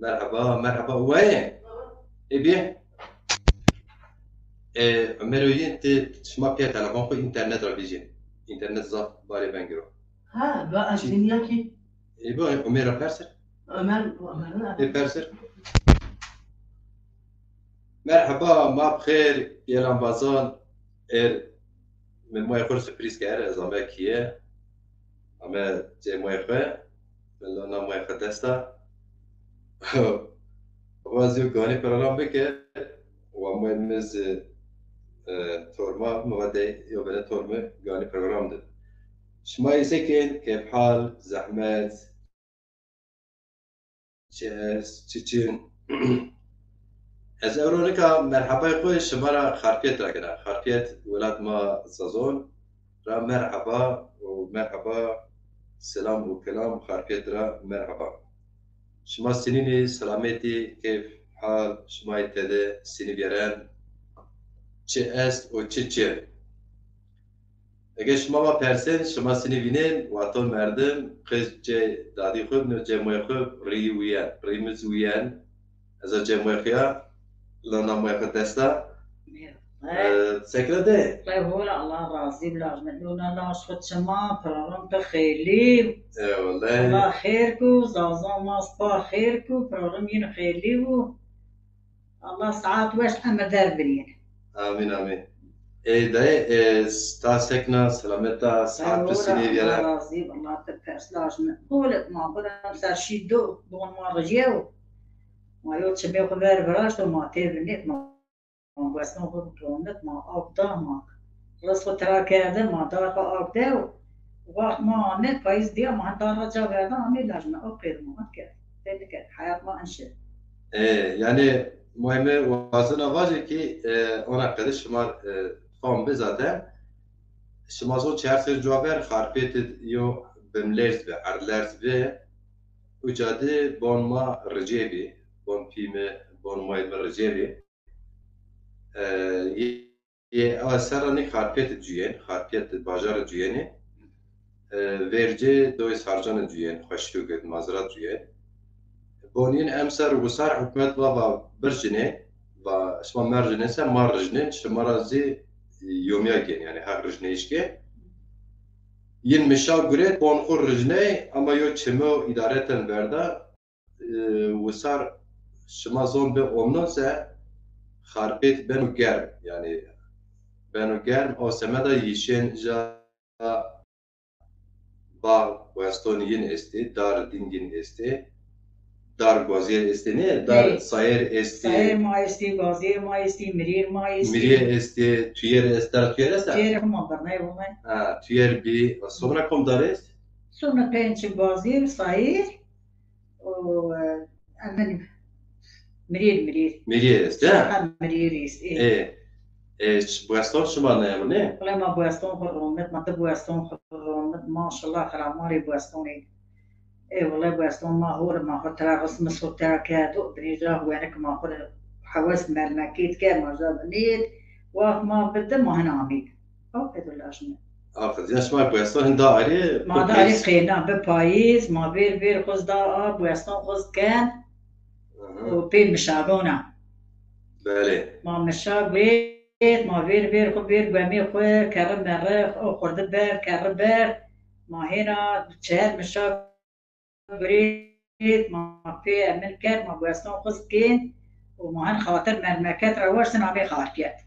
مرحبا مرحبا وين؟ ايه بيه؟ مروي انت شما بيا تلفون خو انترنت را بيجي انترنت زاف بالي بنجرو ها بقى سينياكي ايه بو اميرا بيرسر أمان ايه بيرسر مرحبا ما بخير يا لامبازون اير من موي خور سبريس كار زعما كيه اما جي موي خو من لونا موي خو تستا وازيو كوني برنامج بك وموي مز تورما مودي يوبلا تورما كوني برنامج ده شما يسكن كيف حال زحمات چچین از اورونیکا مرحبا خوش شما را خرپیت را کنم خرپیت ولاد ما سازون را مرحبا و مرحبا سلام و کلام خرپیت را مرحبا شما سنینی سلامتی کیف حال شما تده سنی بیارن چه است و چه اگه شما با پرسن شما سنی بینین واتون مردم قیز جه دادی خوب نو جه موی خوب ریمز ویان از جه موی خیا لنا موی خود دستا سکرده طيب هو الله راضي بلاش مدلونا لاش خد شما برارم بخيلي والله الله خيركو زازا ماسبا خيركو برارم ين خيلي الله ساعات واش أما دربين آمین آمین ده ستا سکنا سلامتا ساعت بسینی الله بیارن راضي الله تبكرس لاش قولت ما قولت سرشي دو دون ما رجيو ما يوت شبيه خبر براش ما تبنيت ما بس ما خود كونت ما أقدر ما رسول ترى كذا ما دار أقدر وقت ما نت بايز ديا ما دار رجع كذا أمي لازم أقدر ما كذا تلك حياة ما أنشئ yani مهمه وازن آواجه که ona قدش شما فهم بزاده شما زون چهار جوابر خارپیت یو بملرز به ارلرز به وجاده بون ما رجیبی بون پیمه بون ما رجیبی یه اثرانی خارپیت جوین خارپیت باجار جوینه ورجه دوی سارجان جوین خوشتو گد مازرات جوین بونین امسر وصار حکومت و برجنه و شما مرجنه سه مرجنه شما رازی یومیا گین yani her rejne işke yin mişa göre bonxur rejne ama yo çemo idareten verda وصار شما زون به omnose خارپیت بنو گرم yani بنو گرم آسمه دا یشین جا با وستون yin esti dar dingin esti dar gozyer esti ne dar sayer esti ساير ما يستي غازير ما يستي مرير ما يستي miriye esti tüyer ester tüyer ester تير هم برناي والله ha tüyer bir sonra kom dar est sonra بينش غازير ساير و أمن مرير miriye est ha مرير يستي بوستان شما نه نه والله ما بوستون خرمت ما تبوستون خرمت ما شاء الله خراماري بوستوني اي والله بوستون ما هو ما هو ترى رسم صوتها كادو بريجا هو انك ما هو حواس مرمكيت كان ما جاب نيت وما بده ما هنامي او كده لاشنا آخر یا شما بوستان هندا علی ما داري قينا ببايز ما بير خز دا بوستون خز كان وبين مشاغونا بله ما مشاغ ما بير خو بير بمي خو كرم مرخ او خرد بير كرم بير ما هنا شهر مشاغ بريد ما في من كان ما بوستون خز كين وما هن خاطر مرمكات رواش سنعمي خاركيات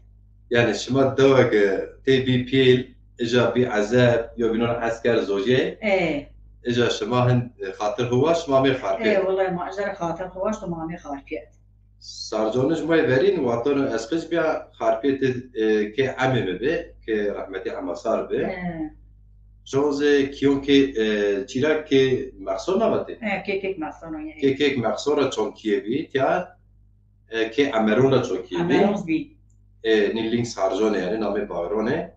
yani شما دوگ تی بی پیل اجا بی عذاب یا بینون عسكر زوجه ايه اجا شما هن خاطر هوا شما می ايه خارپیت والله ما اجر خاطر خواش ما عمي خاركيات سارجونش ما يبرين واتون اسقش بيا خارپیت که عمه به که رحمتی عما صار به ايه جوز کیون که چیرا که مقصود نباته كيك مصنوع که يعني که مقصود چون کیه بی تیا که امرون چون کیه بی عملوز بي نیلینگ سارجونه yani نام باورونه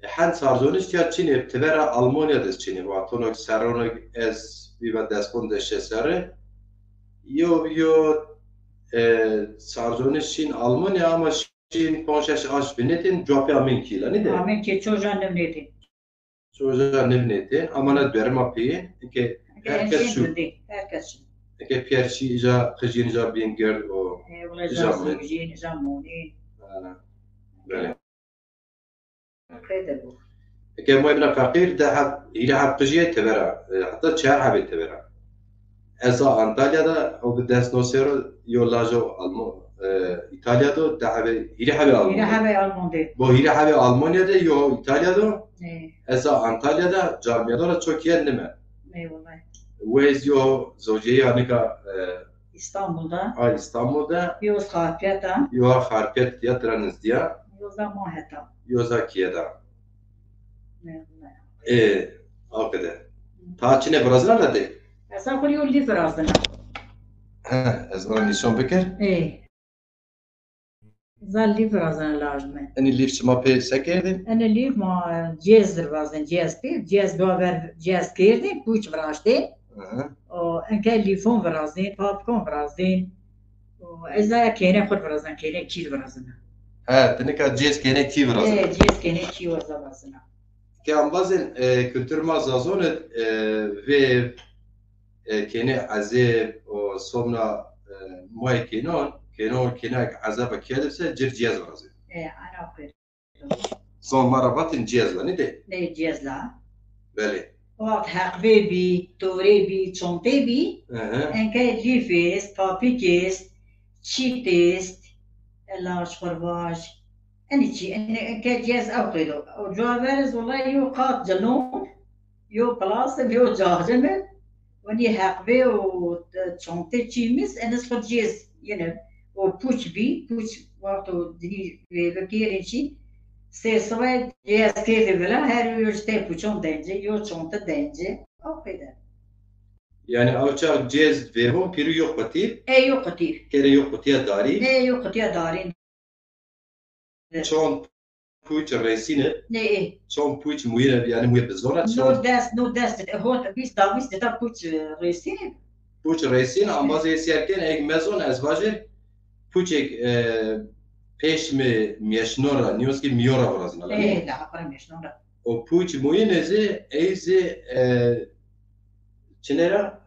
هن سارجونش تیا چینه ابتبرا آلمانیا دست چینه واتونو سرونو از بیبا دستپون دشه سره یو سارجونش چین آلمانیا ama چین پانشش آش بینتین جوابی امین کیلا نیده عمل كي تشو جان نمنيتي çocuğa ne binetin ama ne derim api ki herkes şu هركز اگه پیرشی اجا خجین اجا بین گرد و ولا جازوجين جامونين بله كده بو اگه ما ابن فقیر ده حب ایره حب قجیه تبرا حتی چهار حبی تبرا ازا انتالیا دا او بدست نوسیرو یو لاجو ایتالیا دو ده حبی ایره حبی إلى آلمانیا حبي ألموندي با ایره حبی آلمانیا ده یو ایتالیا دو ازا انتالیا دا جامعه دا چوکیه نمه إيه والله ویز یو زوجیه هنگا إسطنبول'da İstanbul'da Yozgat'ta yuva hareket tiyatroniz diye Yozgat'ta Yozakiye'da. إيه والله O kadar. Ta Çin'e Brezilya'da değil. أصلا كل يوم اللي في راسنا Ez ona nişan bekir. إيه زال اللي في راسنا لازمه Eni liv çima pe sekerdin. أنا اللي ما جاز راسنا جاز باور جاز كيردي بوش فراشتي وإن كان اللي فون فرازين بابكون فرازين وإذا كان خود فرازنا كان كيل فرازنا Ha, tenika cez kene ki إيه Brezilya'da. جاز كان كي فرازنا Ki ambazın kültür mazazonet ve kene azeb o sonra muay kenon kene azaba kedipse cir cez Brezilya'da. إيه أنا أقول Son marabatın cez var ne de? ليه جاز لا Böyle. وقت حق بي توري بي تشونتي بي ان كان ليفيس بابيكيس تشيتيس لاش خرباش اني تشي ان كان جاز او قيدو وجوابرز والله يو قات جنون يو بلاص يو جاجن وني حق بي و تشونتي تشيمس انس خد جاز يعني وبوش بي بوش وقت دني بكيرين شي Se sove je skedivela her yurtte puçon dence, yo çonta dence. O kadar. Yani avçak cez ve hon piri yok pati. Yok katir. Kere yok patiya dari. Yok katir darin. Çon puç resine. Ne? Çon puç muyne yani muye bezona çon. No dest. Hot bis da puç resin. Puç resine ama zesiyerken ek mezon ezvaje puçek peş mi miyeşnora niyoski miyora vrazna. La para meşnora. O puç muyne ze eyze çenera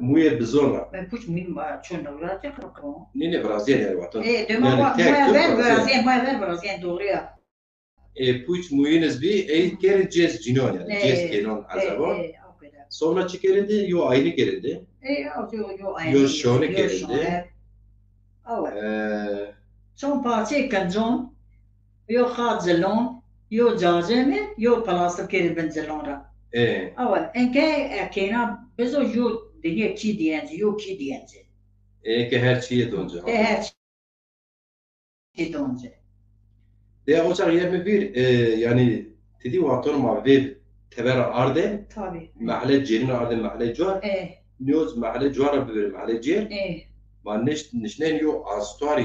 muye bezona. Ben puç miyim çon davra tekrar. Nine Brazil yani vatan. Dema moya ver Brazil doğru ya. Puç muyiniz bir kere cez cinon yani cez kenon azaba. Sonra çıkarıldı yo aynı gelindi. Yo aynı. Yo şonu gelindi. Son parça kanjon yo خاد زلون yo جاجمه yo پلاستیک کې بن زلون اول انکه کینا بزو yo دنیا کی دیانج yo کی دیانج که هر چیه دونجا her şey donca de o çar yer bir yani dedi vatan ma ve teber arde tabii mahalle cerin arde mahalle cuar nyoz mahalle cuar bir mahalle cer ma nişnen yo astar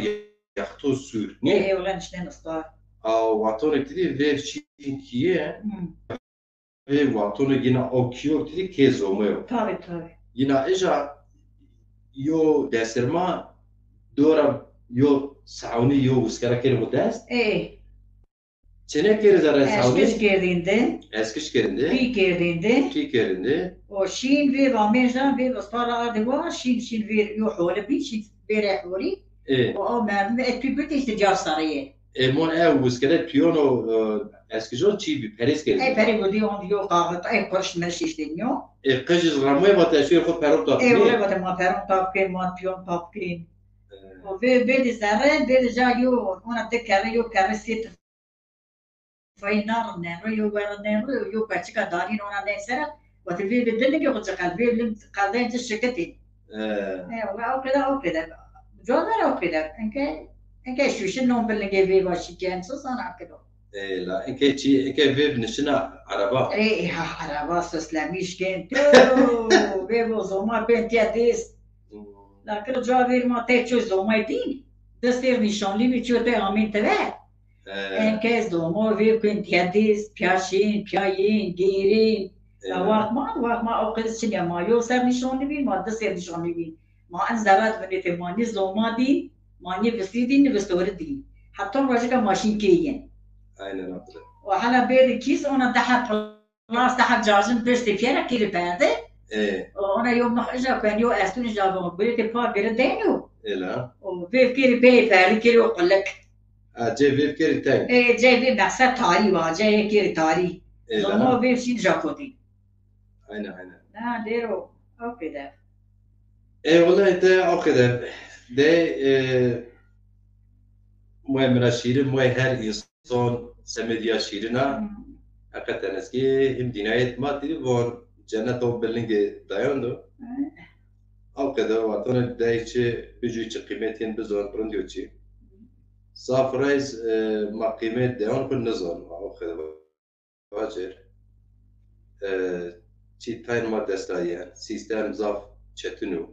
yaxtu sur ne ulan nişnen astar vatan dedi ve çinkiye ve vatan yine okuyor dedi kez olmuyor tabii yine eja yo deserma dora yo sauni yo uskara kere modest çene kere zara sauni eskiş kerinde pi kerinde o şin ve vamejan ve astara adwa şin ve yo hole bi şin bere holi o mermi etübüt isticar sarıye mon uskara piyano eskijon çi bir peres kerinde peri godi on yo qağıt koş meş işleniyor qıcız ramay bata şu xo perot da öyle bata ma perot tapken ma piyon tapken ve de zara de jayo ona de kare yo kare sit فاينار نانو يو ورا نانو يو باتشكا دارين وانا نسرا وتبي بدل يو قال بي قالين تشكتي والله او كده جوزر او كده انك شو شنو بلنجي في واشي كان صانا كده لا انك شي انك في بنشنا عربا عربا اسلاميش كان بيبو زوما بنتي ديس لكن جوابير ما تيجو زوما دين دستير نشان لي بيچوته امين تبع انكاز دومو في كنت يديس بياشين بياين جيرين وقت ما اوقات شنو ما يوسر نشان لي ما دستير نشان لي ما انزرات بنت ما نزوما دين ما نفسيدين نفستوردين حتى راجع ماشين كيين aynen öyle وعلى بالي كيس انا تحت خلاص تحت جاجن بس فيها كيلو بعد أنا يوم نخرج كان يو أستون جابوا بيت الباب بيردينو إلا وفي كيري بي فعلي كيري يقول لك جاي في كيري تاني إيه جاي في مقصد تاري وجاي كيري تاري زمان في شيء جاكوتي aynen. لا ديرو أوكي ده والله ده كده ده موی من شیرین موی هر انسان سمدیا شیرینا hakikaten eski hem dinayet maddi var cennet o bellinge dayandı. Al kadar vatanı dayıcı bücücü kıymetin biz on pırındıyorçi. Safrayız ma kıymet dayan pır nizan. Al kadar vacir. Çi tayin ma destayen. Sistem zaf çetinu.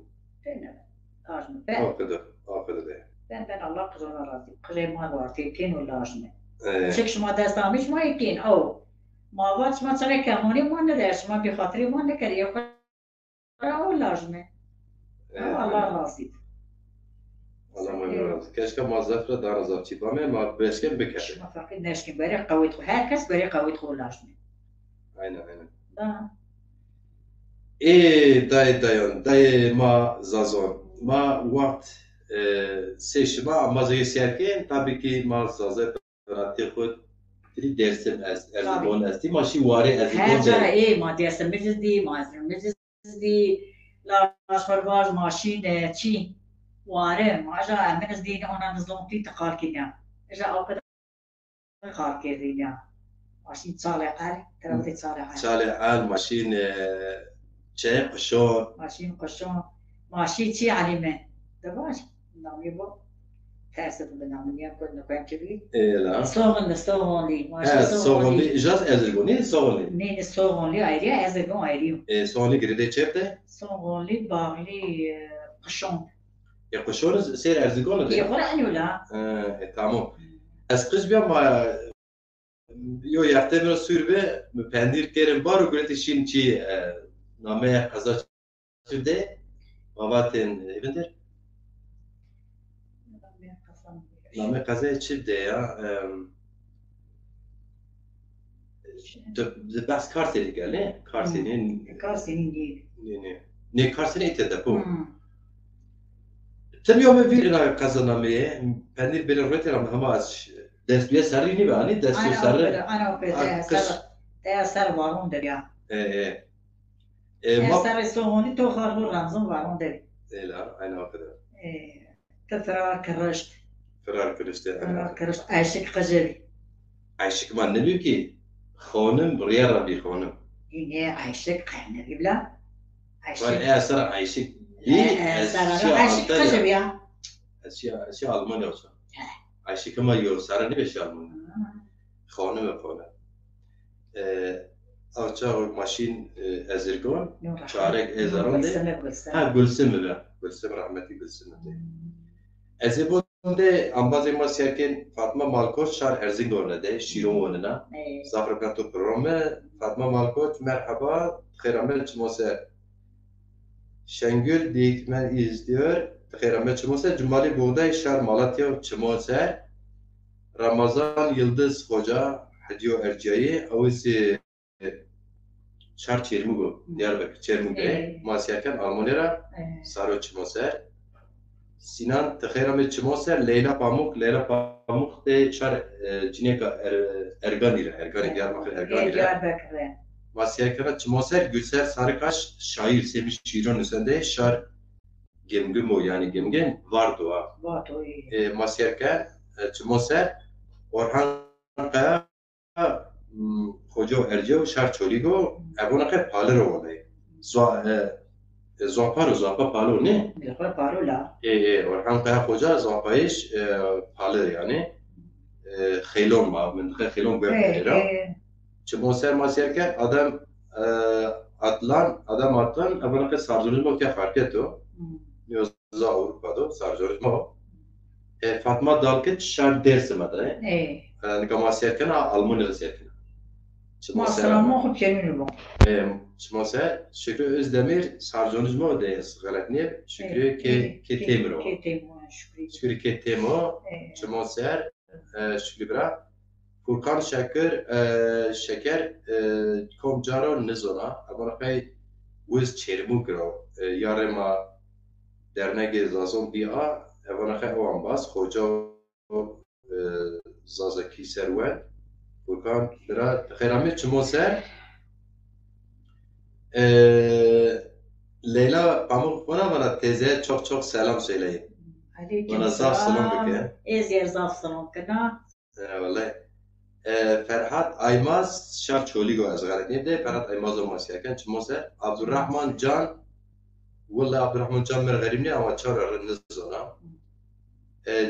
Al kadar. Al kadar de. Ben Allah kızına razı. Kırema var. Tekin o lazım. Çık şuma destamış mı ikin? O. ما وقت مثلا کمانی ما نداشت ما به خاطر ما نکردی او لازمه الله راضی Allah razı. Keşke mazafra daha razı çıkmam ama beşken bekar. ما فقط نشکن برای قویت خو هر کس برای قویت خو لازمه Aynen. da Dayı ma zazon. Ma vakt seçme ama zeyserken tabii ki ma zazet rahatı khud dersim az erzibon asti maşi ware erzibon her jara ma dersim mecizdi la şarbaz maşin çi ware ma ja ameniz din ona nizlomti taqal kinya ja o kadar khar kedinya maşin çale al tarafte çale al maşin çay qşon maşin qşon maşi çi alime dabaş nami bu تأسف بالنعمية كنا كوانتبي لا صوغلي ماشي صوغلي إجاز أزرقوني صوغلي نين صوغلي عيريا أزرقون عيريو صوغلي قريدة شفته صوغلي باغلي قشون يا قشون سير أزرقون ده يقول أنو لا tamam أسقش بيا ما يو يعتبر سوربة مبندير كريم بارو قلت شين شي نامه قزا شده باباتن إبندر نامه قضیه چی بده یا بس کارتی دیگه نه کارتی نه کارتی ایت دکو تمیام ویرنا قضانامه پنیر بین رویت رام همه از دست بیه سری نی بانی دست بیه سر انا اوكي سر وارون دریا سر سوونی تو خارج رمزون وارون دری لا انا كده تفرار كرشت فرار کرشته. فرار کرشت. عاشق قجری. عاشق من نبی کی؟ خانم بریا ربی خانم. اینه عاشق قهنه بیبلا. ولی اصلا عاشق. عاشق قجریه. اشیا آلمانی هست. عاشق ما یو سر نمیشه آلمانی. خانم. آنچه ماشین ازرگان. چارک ازران ده. ها گلسم به. گلسم رحمتی گلسم ده. Ezebon'de ambazı masyaken Fatma Malkoç şar Erzincan'da Şiron'una Zafrakanto programı Fatma Malkoç merhaba Kheramet Çmose Şengül dikmen izliyor Kheramet Çmose Cumali Buğday şar Malatya Çmose Ramazan Yıldız Hoca Hadiyo Erciyesi avisi şar Çermugo Diyarbakır Çermugo'ya masyaken Almanera Saro Çmose Sinan تخیرم چماسه لیلا پاموک ده شهر جنیکا ارگانی دیاربکر ارگانی ماسیه کنه چماسه گلسر سرکاش شایر سیمی شیران نسنده شهر gemgüm o yani gemgen vardı o. Masiye کنه چماسه Orhan Kaya Hoca Erciye şehir çoligo evona kadar pahalı oldu. زاپا پالو نه؟ پالو لا. Orhan Kaya Hoca Zapayış pahalı yani. Xeylon var. Ben Xeylon görmüyorum. Çimoser masiyerken adam atlan evvela kadar sarjolizma ki fark etti. Yozza Avrupa'da sarjolizma. Fatma Dalkıç şer Dersim'de. Yani masiyerken Almanya'da masiyerken. Masrama خوب کردیم رو. Çmose Şükrü Özdemir sarjonizma da galet niye? Şükrü ke temro. Şükrü ke temo. Çmose Şükrü bra. Furkan Şeker Komcaro Nizona. Ama kay وز چرمو کرا یاره ما درنگ زازون بیا اوانخه اوان باز خوجا زازکی سروان وکان برا خیرامی چمو سر لیلا پامو بنا تیزه çok selam söyleyin. Bana zaf selam beke. Ezer zaf selam kena. Vallahi. Ferhat Aymaz şar çoligo az galet neydi? Ferhat Aymaz olmaz yaken çmو سر Abdurrahman Can والله Abdurrahman Can mer garibni ama çar nizana.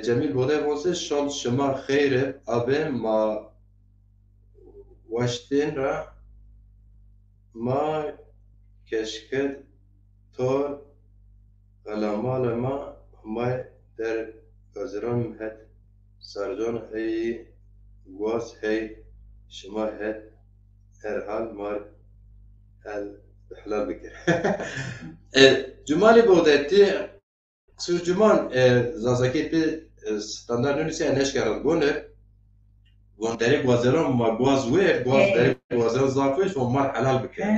Cemil Bode bonse şan şema khayre abe ma واشتن را ما کشکت تو غلامال ما همای در گذران هد سرجان هی واس هی شما هد هر حال مار حلال بکر جمالی بودتی سر جمان زازاکیتی standart nünüse neşkeran gönür وان داری گوازران ما گواز وی گواز داری گوازران زافش و مار حلال بکن.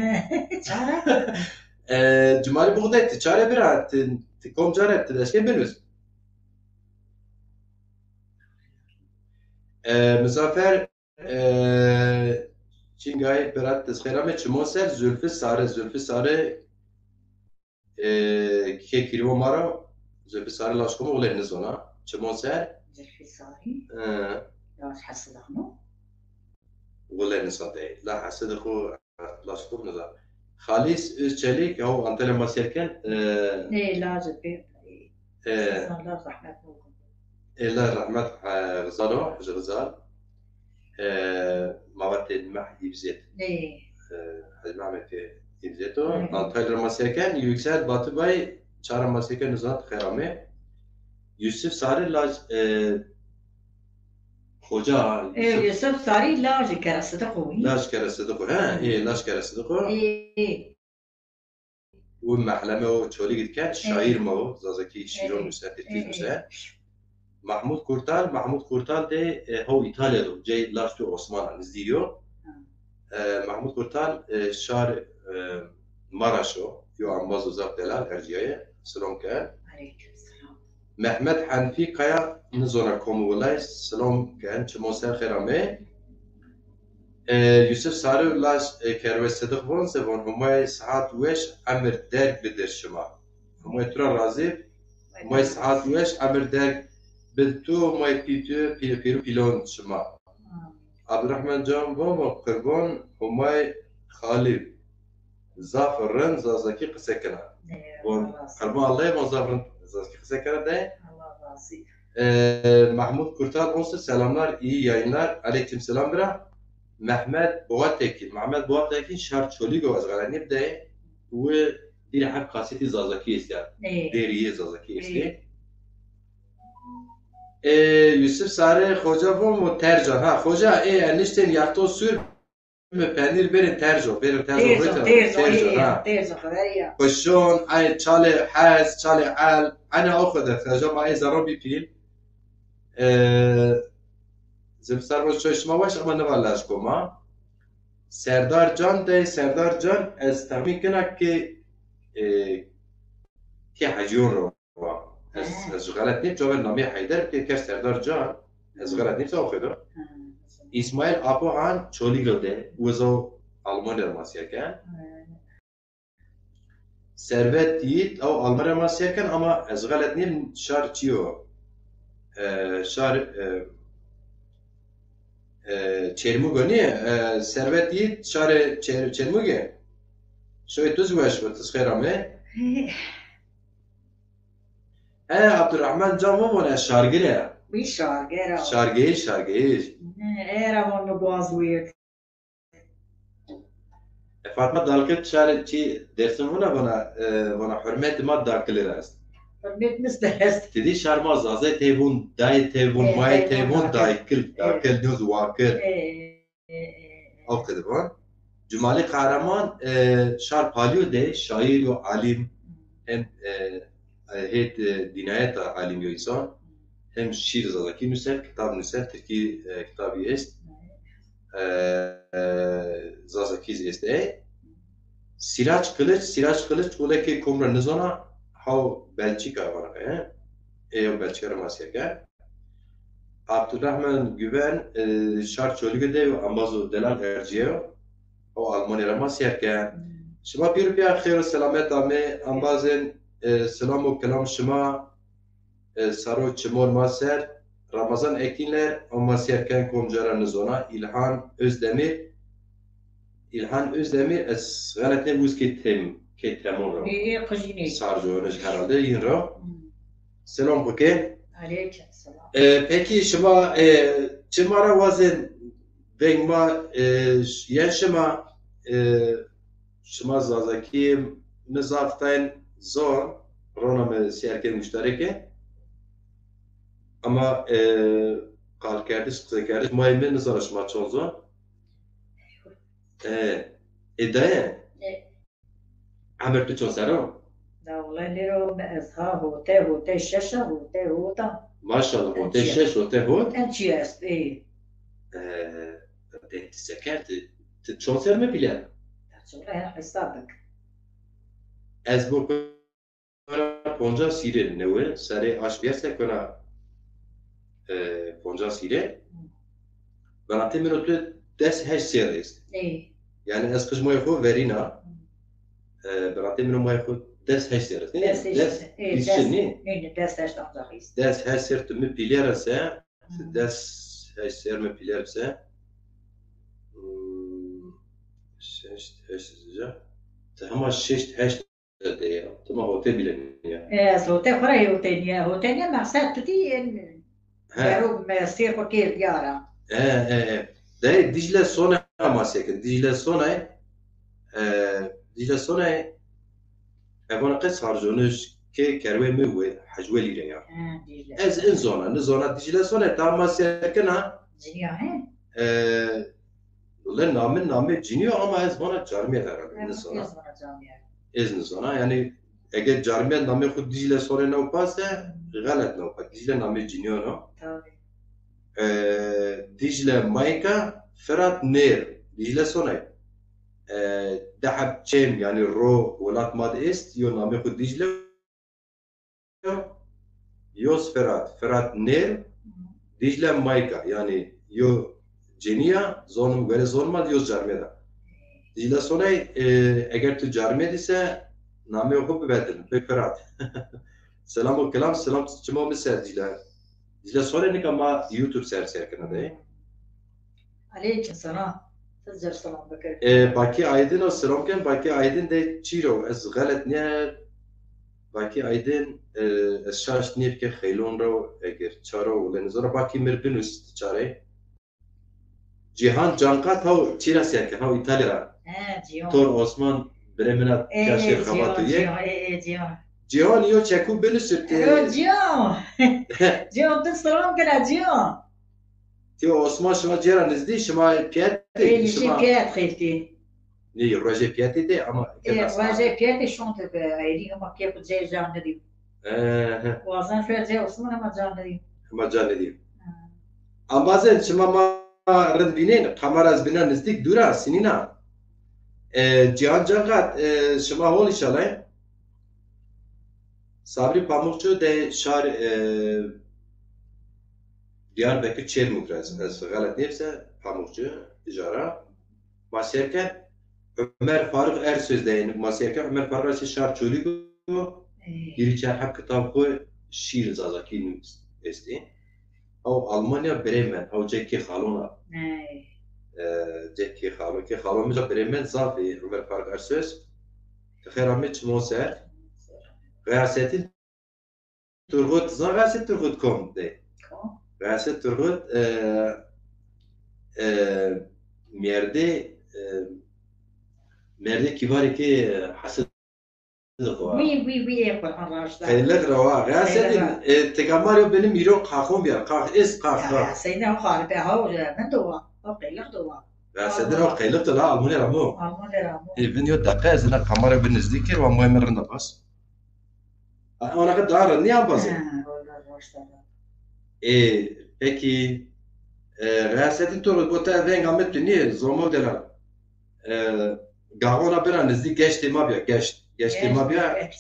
جمالی بغداد تجاره برا تکم جاره تداشکی بنوس. مسافر چینگای برات تسخیرامه چمو سر زلفی ساره که کیرو مارا زلفی ساره لاشکم ولی نزونا چمو سر زلفی ساری لا حسد خنو ولا نصدق لا حسد خو لا شكر نزار خالص چلیک او انتل ما سرکن نه لازم به الله رحمت نوکم الله رحمت غزالو غزال مواد المحي بزيت نه المعمل في بزيتو انتل ما سرکن yüksel batı bay çara ما سرکن نزار خیرامه یوسف ساره لاج خوجا يوسف ساري لاج كرسته قوي لاج كرسته قوي ها ايه لاج كرسته قوي ايه ومحلمه وشولي قد كان شاعر مو زازكي شيرون مسات تركيز مسات محمود كورتال ده هو ايطاليا دو جاي لاج تو عثمان نزديو محمود كورتال شعر ماراشو يو عماز وزاب دلال ارجيايه سلام كان عليكم السلام محمد حنفي قيا نزونا كومو والله سلام كان چمو سر خيرامه يوسف سارو لاش كروي صدق بون سبون هماي ساعات وش عمر درك بدر شما هماي ترى رازي هماي ساعات وش عمر درك بدتو هماي بيتو بيلون شما عبد الرحمن جان بون قربان هماي خالد زافرن زازكي قسكنا بون قربان الله بون زافرن زازكي قسكنا ده Mahmud Kurtal olsun selamlar, iyi yayınlar. Aleykümselam bira. Mehmet Boğatekin şar çoligo az garanip de ve diri hep kaseti zazaki ister. Deriye zazaki ister. Yusuf Sare hoca bu mu tercan ha hoca enişten yakto sür mü peynir berin terco terzo خبرية خشون اي تشالي حاز تشالي عال انا اخذ الثلجه معي زرابي بيل زمستر باش شوي ما واش اما نبلاش كوما سردار جان استمي كنا كي حجون رو از غلط نیم جواب نامی حیدر که سردار جان از غلط نیم ساخته اسماعیل آپوهان چولی گلده وزو آلمان درماسیه کن ثروت دید او آلمان درماسیه کن اما از غلط نیم شار چیو شار چرموگو نیه ثروت دید شار چرموگه شوی توز وش بود تسخیرامه عبدالرحمن جان مونه شارگیره بی شارگیره شارگیر era onu boğazlıyor. Fatma dalkıt şare çi dersin bana hürmet ma dalkılir است. Hürmet misderest. Dedi şarma zaze tevun may tevun dalkıl düz vakır. O kadar var. Cumali Kahraman şar palyo de şair yo alim hem het dinayet alim yo insan. hem şiir zazaki nüsel, kitap nüsel, Türkiye kitabı est. Zazaki est. Siraç Kılıç ola ki komra nizona hav Belçika var he. Belçika Masya Abdurrahman Güven şart çölgede ambazo delal erciye o Almanya Masya ke şuma bir hayır selamet ame ambazın selam o kelam şuma saro çimor maser Ramazan ekinler Masya ke komcara nizona İlhan Özdemir ez galetne buz ki temon ro. قجيني Sarjı herhalde yin ro. Selam buke. عليك السلام Peki şuma çimara vazin vengma yen şuma zazaki mizaftain zor rona me siyerken müştereke ama kal kerdiş kısa kerdiş maymen nizara şuma çonzo ideye عمل تو چون سرم لا والله اللي رو بأسها هوتي الشاشة هوتا ما شاء الله هوتي شش هوتي هوت انتي اس ايه انت سكرت چون سر mi bilen شغلها حسابك از بو ponca sire ne sare aş biyase kona ponca sire bana temin otu des heş serist ايه yani ez kızmoy xo verina bana temin moy xo des heş serist ne دس des ايه işini ايه دس ايش تنظريس des heş ser tu mi pilerse des heş ser mi pilerse شش هشت تهم شش هشت دقيقة تما هو تبي لنيا ايه هوتي خرا هوتي ما ساتتي ها جارو ما يصير فكير ديارا ده دجلة صنع ما سيكن دجلة صنع أبغى قص هرجونش كي كروي موي حجولي ريا از إن زونا نزونا دجلة صنع تام ما سيكنها جنيا هي ولا نام جنيو أما از بنا جارمية ترى نزونا از نزونا يعني اگه جارمية نام خود دجلة صنع نو پاسه غلط نو پا دجلة نام جنيو نو دجلة مايكا فرات نير دجلة صنع دحب چم يعني رو ولات ماد است يو نام خود دجلة يوس فرات نير دجلة مايكا يعني يو جنيا زونم غير زونما يوس جارمية دا دجلة صنع اگر تو جارمية ديسه نامه خود ببدل بفرات سلام و کلام سلام چما مثل دجله صنع نکا ما یوتیوب سر کنه ده عليك السلام تزر سلام بكر باقی آیدین و سلام کن باقی آیدین ده چی رو از غلط نه باقی آیدین از شاش نیف که خیلون رو اگر چارو ولن زورا باقی مربینوست چاره جهان جانقات هاو چی را سر کنه هاو ایتالی را جيون تور عثمان برمنات کاشی خواتو یک جيون جهان یو چکو بنوشت جيون تسلام كده جيون تیو عثمان شما جرا نزدی شما پیاده ايه شي شما بيات خيلتي نی روزه پیاده ده اما ايه واجه بيات شونت بايدي هم كيف زي جان دي وازن فر زي عثمان ما جان دي ما جان دی اما bazen شما ما رد بینین قمر از بینن نزدیک دوره سنینا جهان جانقات شما هول انشالله Sabri Pamukçu de şar Diyarbakır Çermuk az galet neyse Pamukçu icara masiyerken Ömer Faruk Ersöz de yani masiyerken Ömer Faruk Ersöz şar çölü bir çar hak kitap koy şiir zazakin esti او Almanya Bremen او Cekki Halona Cekki Halon ki Halon mesela Bremen zafi Ömer Faruk Ersöz Kheramet Moser Gıyasettin Turgut, zan Gıyaset Turgut kom de. Gıyaset Turgut merde kibarı ki hasıl وي وي وي قرآن راشد خیلی روا Gıyasettin tekamar benim miron kahkon bir kah es kah سيدنا خالد ها من دوا قيلق دوا Gıyasettin o kaylık da la Almanya ramu. Alman deramo Video dakika ezine kamera bir nezdikir ve muhemmerin de bas. Ona kadar ne yapasın? Peki Gıyasettin Turgut bu ta vengamet niye zomo deler. Gavona bira nizî geştê me bia geştê me bia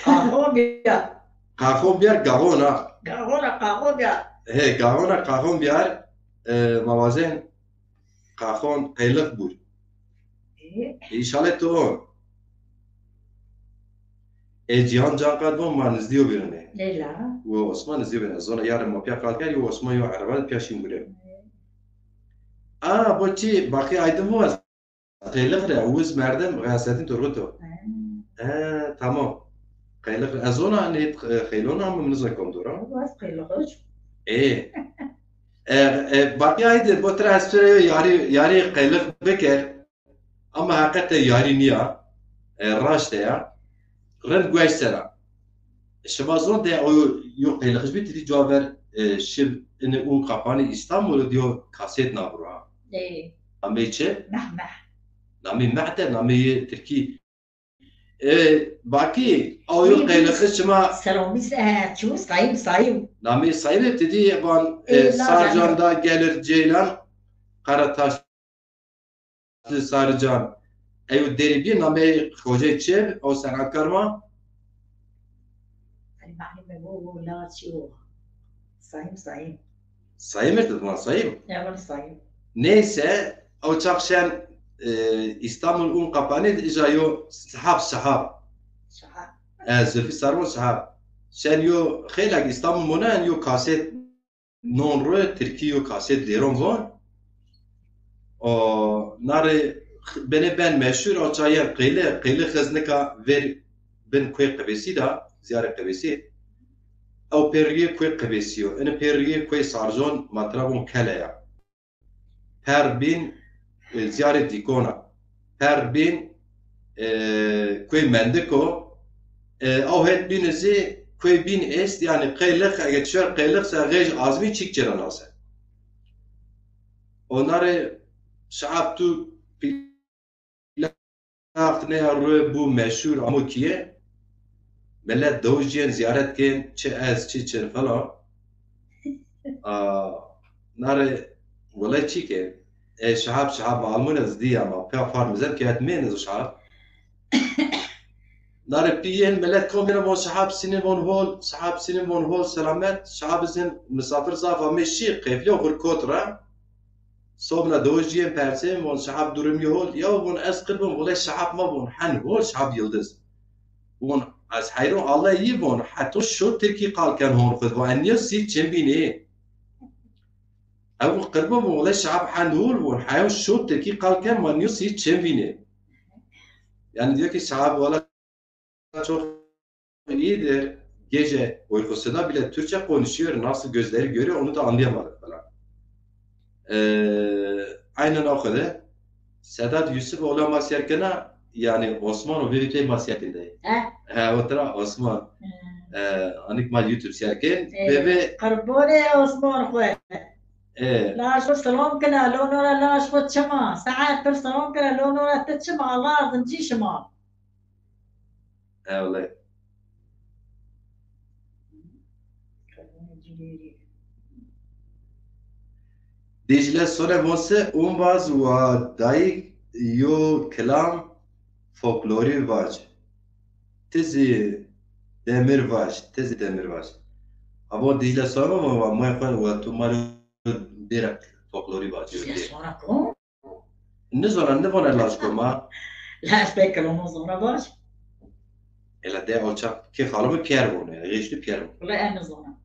Kahobya. qaxon biyar gavona Gavona kahobya. gavona qaxon biyar mawazên qaxon qeyliq bû îşalet tu cihan can qad bû ma nizdiyo birine Leyla. û Osman nizdiyo birine zona yarın ma piya qad ker û Osman yo ereba piya şîn bûre bo çi baqî aydın bu az qeyliq re wiz merdem ghasetin turguto tamam qeyliq ezona net qeylona mı nizakom dora Bas kıyılıkıç. Baqî aydin bo transfer yarî qeyliq bikir ama hakikaten yarî niya raşte ya ren gueş sera şivazon de o yo qeyliq bit di caver şiv in un qapanî İstanbul diyor kaset nabura amêçe Mehmeh. namî mehte namî Tirkî Baqî ew yo qeyliq çima Selamî çû sayım. namî sayîb dedi ban Sarcan da gelir Ceylan Qarataş Sarcan ew derî bir namê xojê çev ew senatkar ma المعلومة هو لا شو sayım. sayîm dedi man sayîm Evet sayım. neyse ew çaxşen İstanbul un qapanî dija yo sihab Şaha. Zülfî Sarvan sihab şen yo xêlek İstanbul mûne yo kaset non ro Tirkî yo kaset lêron von o nare beni ben meşhur o çaya qeyle xeznika ver bin kuy qebesî da ziyare qebesî ew pêriyê kuy qebesî en pêriyê kuy sarjon matrabon keleya her bin ziyare dîkona her bin kuy mendiko ew het binizî kuy bin est yani qeyliq eger çer qeyliq se rej azmî çîk çera nase onare şahap tu ne arı bu meşhur amokiye millet dojyen ziyaret ken çi ez çi çin falan nare wala çike şahap malmun ez diye ama pe farmızem ki etmeyin ez şahap nare piyen millet komine von şahap sinin von hol selamet şahap izin misafir zafa meşi qefle hurkotra صوبنا دوجين بارسين وون شعب دورم يهول يا وون اسقلبهم ولا شعب ما وون حن هول شعب يلدز وون از حيرون الله يبون حتى شو تركي قال كان هون خذ وان يسي تشمبيني او قلبهم ولا شعب حن هول وون حيو شو تركي قال كان ما يسي تشمبيني yani diyor ki şahap valla çok iyidir gece uykusunda bile Türkçe konuşuyor nasıl gözleri görüyor onu da anlayamadık falan aynen o kadar. Sedat Yusuf ola masyerkena yani Osman o verite masyerkinde. Otra Osman. Anik mal YouTube serken bebe قربوني عثمان خوي. لا شو سلام كنا لو نورا لا شو تشما ساعات بر سلام كنا لو نورا تتشما الله نجي شما. والله. Dicle sone vose umbaz wa dayik yo kelam folklori vaj. Tizi demir vaj. Abo Dicle sone wa moyfan wa tumaru birak folklori vaj. Sonra kom. Ne vona lashko ma. La spekel om zona vaj. Ela de olçak ki xalımı Pierre vone, reşli Pierre. Valla en zona.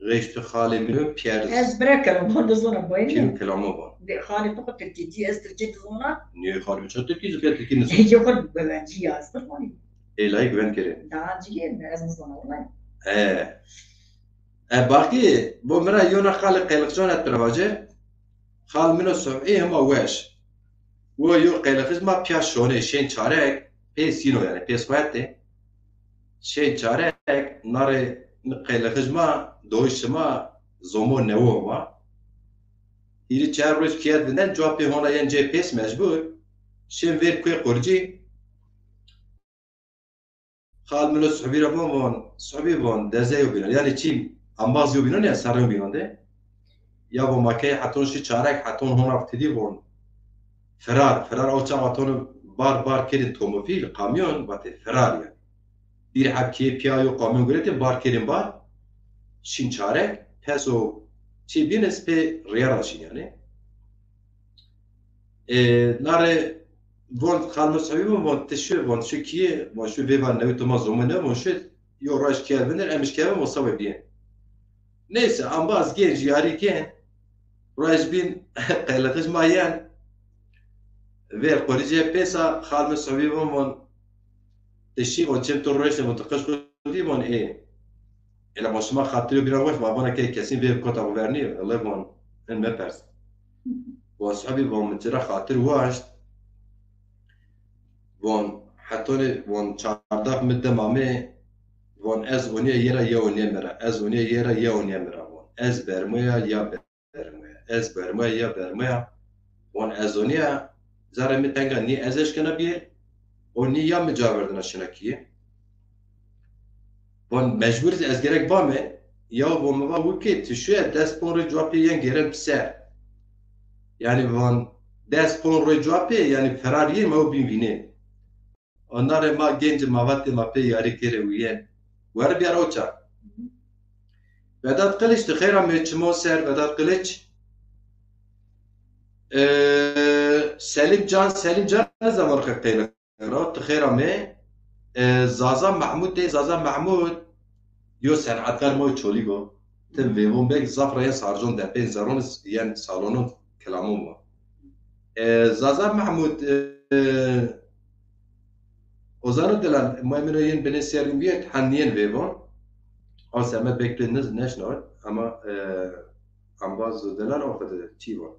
Reşli xalımı Pierre. Ez brekel om zona boyun. Kim kelamı var. خالي فقط تركيتي استرجيت زونا Niye xalımı çok Türkiye züket Türkiye ne? يقول ببنجي يا استرماني Elay güven kere. دا جيين از زونا والله باقي بو مرا يونا خالق قيلقشون الترواجه خال منو سبعي هما وش و يو قيلقش ما بياش شونه شين çarek pesino yani pesquete شين çarek nare قيلقش ما دوشما zomo nevo ma İri çar roş kiyat binden cevap hona yan GPS mecbur şin ver kuy qurci خال منو صحبي رمون صحبي بون دزيو بينو يعني چیم ambaz yo binone sarı binonde ya bu makay hatun şi çarek hatun hona ftidi bon فرار او چاواتون بار کردن توموبیل کامیون باته فرار yani bir hapkiye piyayo kamyon görete bar kerim bar şin çarek peso çi bines pe riyaraşin yani nare von kalmış sahibi von teşü von şu ki von şu vevan nevi toma zomene von şu yoraş kelbener emiş kelben o sabah diye neyse ambaz genç yariken rajbin qeylakış mayen ve korice pesa kalmış sahibi von teşi von çem torreşte von tıkış kodi von ela başıma xatirı bir avaş babana ki kesin bir kota verni Allah von en mepers وصحابي بون مترا خاطر واش بون حتى بون چارداق مده مامه بون از اونیا یرا یا اونیا مرا از اونیا یرا یا اونیا مرا بون از برمویا یا برمویا از برمویا یا برمویا بون از اونیا زاره متنگا نی ازش کنه بی اونی یا مجاوردن شنکیه بون مجبورت از گرک بامه یا بون ما وکی تشوی دست پون رو جوابی ین گرم بسر yani van ders pon rojape yani ferariye ma binvine onlara ma genç mavatte ma pe yari kere uyen var bir roça Vedat Kılıç da khayra meçmo ser Vedat Kılıç Selim Can ne zaman kayla rat khayra me Zaza Mahmud yo sanatkar mo çoligo tem vevon bek zafraya sarjon da pen zaron yani salonun kelamım var. Zaza Mahmud Ozanı dilan Maymunayın beni sergiyet hanniyen vevon. O semet bekleniz national ama ambaz dilan o kadar çi var.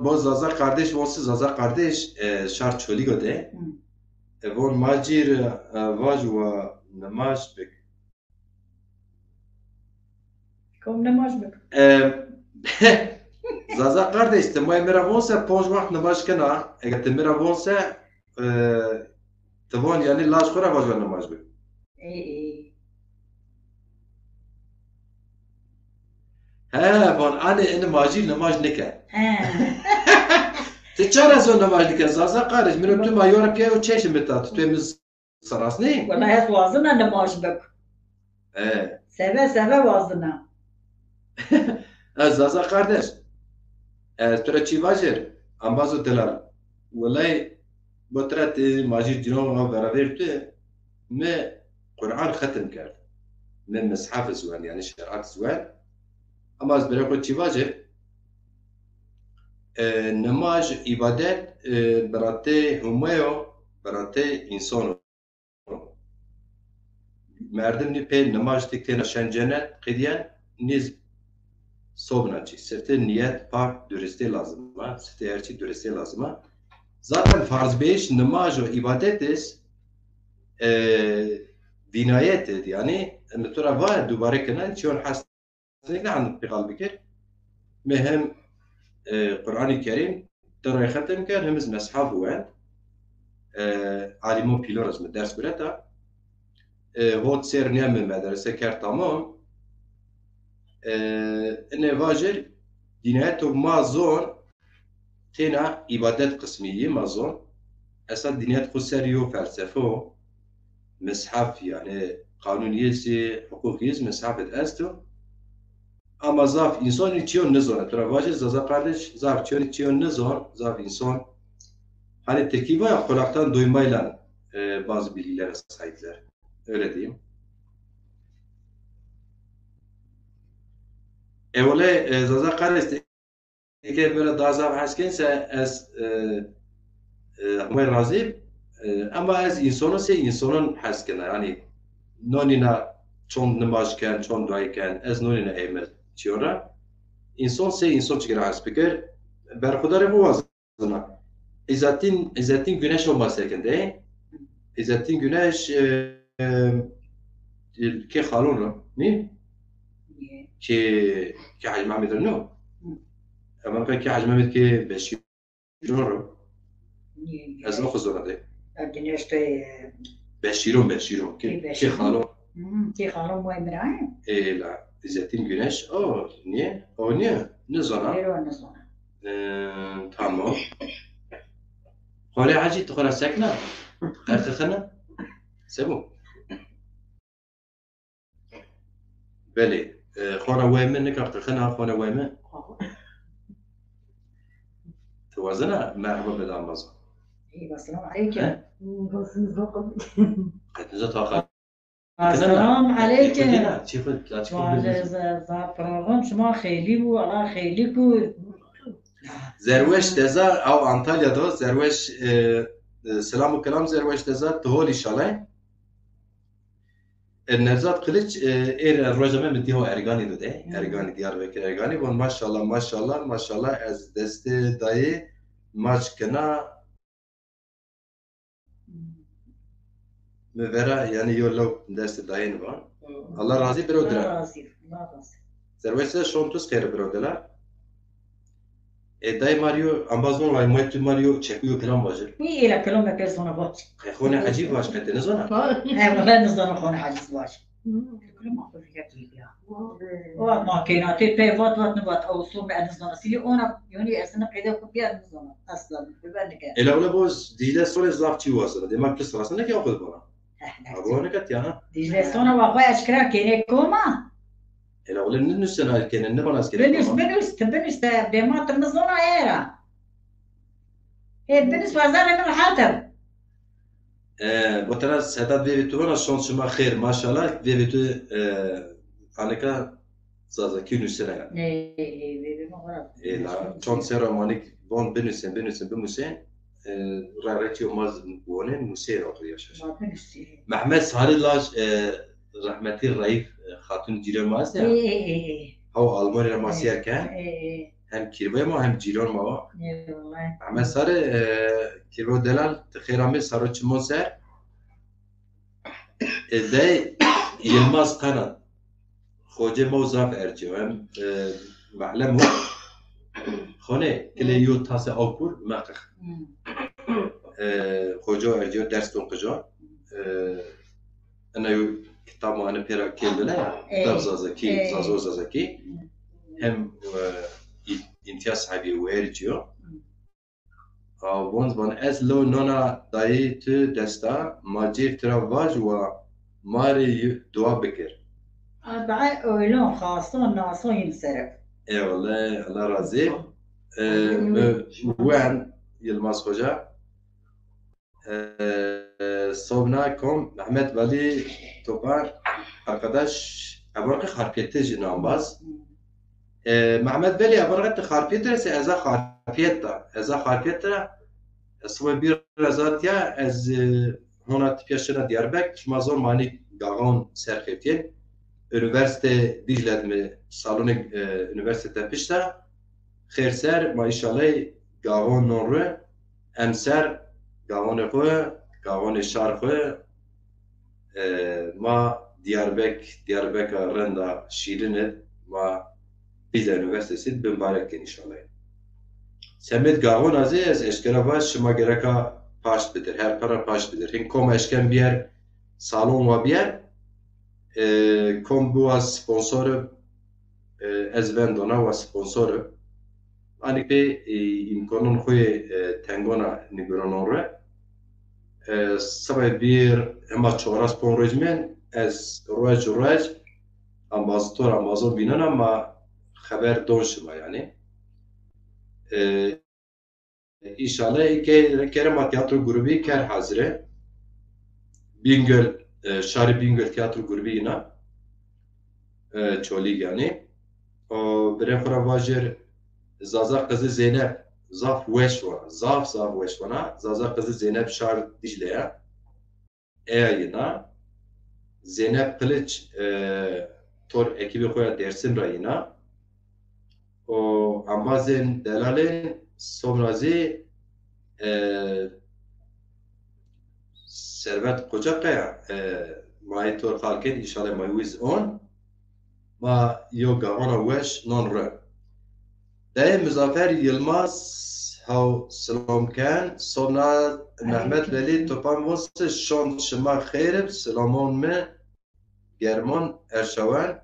Bu Zaza kardeş vonsuz Zaza kardeş şart çoli gode. Von majir vaj ve namaz bek. Kom namaz bek. Zaza kardeş, temay miravonsa poj vakt namaz kena. Eğer te miravonsa tevon yani laş khora vaj ve namaz bek. Von ane majir namaz neke. Te çara zon namaz neke Zaza kardeş. Minum tu mayor ki o çeşim betat. Temiz saras ne? Vallahi hep vazına namaz bek. Seve vazına. Zaza kardeş. Tura çi vajir. Ambazo delal. Vallahi botrat majir dinon beraber tu me Kur'an ختم کرد. من مصحف زوان yani şer'at زوان. Ama az bırakı çi vajir. Namaz ibadet berate humayo berate insan. Merdim ni pe namaz tekten şencenet qediyen niz sobnaçı. Sırtı niyet pak dürüste lazım. Sırtı erçi dürüste lazım. Zaten farz beş namaz ve ibadetiz dinayet yani metura var dubare kenen çiyon hasne an pegal bikir mehem Kur'an-ı Kerim tara khatem kan hemiz meshaf wan alimo piloruz me ders burata hot ser niyam medrese kar tamam ne vajir dinayet و mazon tena ibadet kısmiyi mazon esas dinayet khusariyo felsefo meshaf yani kanuniyesi hukukiyes meshafet esto ama zaf insan içiyor ne zor tara vajir zaza kardeş zaf içiyor ne zor zaf insan hani tekiva ya kulaktan duymayla bazı bilgilere sahipler öyle diyeyim. Evle zaza kardeş eğer böyle daha zaf haskense az humayr razib ama az insanın haskene yani nonina çon namazken çon duayken az nonina emel çiora insan çıkar haspiker berkudar bu vazına İzzettin güneş olması gerekende İzzettin güneş ki halonu ne ki Hacı Mehmet no ama ki Hacı Mehmet ki Beşirun az o kızına Güneş de Beşirun ki halon ki halon bu emrah. La İzzettin güneş o niye نزانا ایرو نزانه تمام خاله حجی تخرا سکنه قرخخنه سبو بله خانه ویمه نکرد خنه خانه ویمه توازنه مرحبا بدم بازم السلام عليكم قد نزات آخر السلام عليكم چی خود زعفران شما خیلی بود الله خیلی بود زروش تزا او انطالیا دا زروش سلام و کلام زروش تزا تهولی شاله نرزاد قلیچ ایر روزمه مدیه ارگانی داده ارگانی دیار بکر ارگانی و ماشاءالله ماشاءالله ماشاءالله از دست دایی ماچ کنا مبرا یعنی یولو دست دایی نبان الله راضی برودره راضي الله راضي زروش شون توس خیر برودره دای ماریو امبازون وای مویت ماریو چکیو کلام باجر مي إلى كلام بيرسونا باش خونه عجیب باش قد نزونه والله نزدنا خون حاجز باش كلام أخذ فيها كيفيا وما كيناتي بيفات وات نبات أو صوم بعد نزدنا سيلي أنا يعني أصلا كذا كبير نزدنا أصلا ببالك الا ولا بوز دیده سول زاف چی واسه دیما کس راسه نکی آخذ بنا ابو نکت یا ديجلي صونا وأخوي أشكرا كيني كوما الا ولا ننسنا كان نبغى ناس بنس بما تنزلنا إيرا هي بنس وزارة من الحاتم بوتنا سداد بيتو انا شانس ما خير ما شاء الله بيتو انكا زازا كينو سنه لا شانس رومانيك بون بنسن بموسين رارتيو ماز بونين موسير اخرياش محمد سهل لاش رحمتي الرئيف خاتون جيران ماست هو المانيا ماسير كان هم كيربي ما هم جيران ما محمد سهل كيربو دلال تخيرامي سارو چمون سر داي يلماز قناة خوجه موظف ارجو هم معلم هو خانه كلي يو تاسه آکور مقخ خوجه ارجو درس دون قجا انا يو كتاب ما انا بيرا كيل بلا كتاب زازكي زازكي هم امتياز صحابي وارجو وانز بان از لو نونا دایی تو دستا ماجیر ترا واج و ماری دعا بکر بعد أولون خاصون ناصون ينصرف ای والله الله راضی وين يلماس خوجا صوبنا كم محمد ولی توپر arkadaş abarka harfiyette jinambaz محمد ولی abarka harfiyette ise eza harfiyette اسمه bir razatya az hona tipyaşına Diyarbakır mazor mani gagon serketiye üniversite Dicle'de mi salonu üniversite pişta خیرسر مایشاله گاوان نوره امسر گاوان خواه گاوان شهر خواه ما دیاربک رندا شیرینه ما بیزه üniversitesi بمبارک انشالله سمت گاوان ازی از اشکره باش شما گرکا پاش بدر هر پرا پاش بدر هین کم اشکن بیار سالون و بیار کم بو از سپانسور از وندونا و سپانسور ani pe imkanın koyu tengona nigranore sabah bir ama çoğras ponrejmen az roj ambazor binan ama haber donşma yani inşallah ki Kerem Tiyatro grubu ker hazire Bingöl Şari Bingöl Tiyatro grubu yine çoğuli yani o birefra vajir Zaza kızı Zeynep zaf weşva zaf weşvana Zaza kızı Zeynep şar Dicle'ye ayına Zeynep Kılıç tor ekibi koya dersim rayına o ambazen delalin somrazi servet kocakaya mai tor halket inşallah mayuiz on ma yoga ona weş non re ده مزافر يلماس هاو سلام كان صونا محمد ولي توبان وسط شون شما خيرب سلامون ما جرمان ارشوان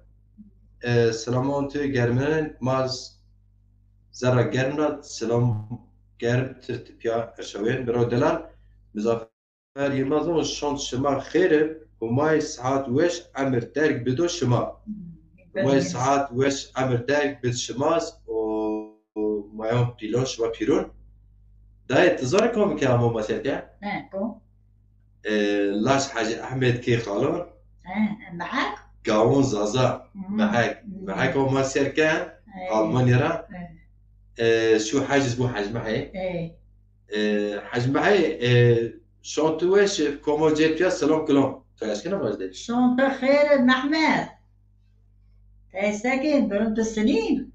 سلامون تو جرمان ماز زرا گرمنا سلام گرم ترتیبیا اشوین برو دلال مزافر یمازم شانت شما خیره همای ساعت وش امر درگ بدو شما همای ساعت وش امر درگ بد شماست و مایان پیلون شما پیرون دای تزار کام که همون مسیر که نه کو لاش حاج احمد کی خالون معك قاون زازا معك هو مسير كان ألمانيا را شو حاجز بو حاج معي حاج معي شانتوش كومو جيت يا سلام كلام تاش كنا باجدي شلون خير محمد تاي ساكن برمت السنين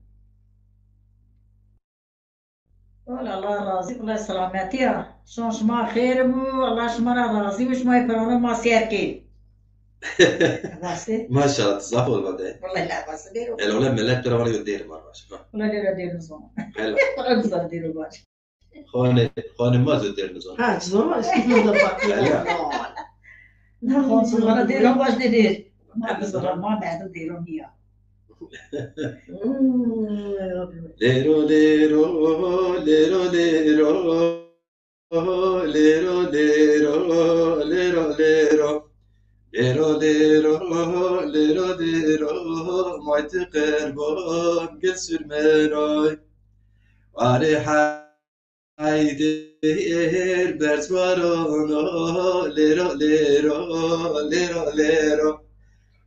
والله الله راضي والله سلامتي شلون شما خير بو الله شما راضي وش ما يفرونه ما سيركي ما شاء الله تصافوا بعدين والله لا بس ديروا الأولاد ملات ترى ولا يدير مرة والله ديروا نظام حلو والله نظام ديروا باش خانه ما تدير نظام ها نظام اسكت نظام لا خلاص والله ديروا باش ندير ما بزرع ما بعد ديروا مياه ليرو ليرو ليرو ليرو ليرو ليرو ليرو ليرو ليرو ليرو ليرو ليرو ما تقربون قل سرمناي واري حيدير برزوارونا ليرو ليرو ليرو ليرو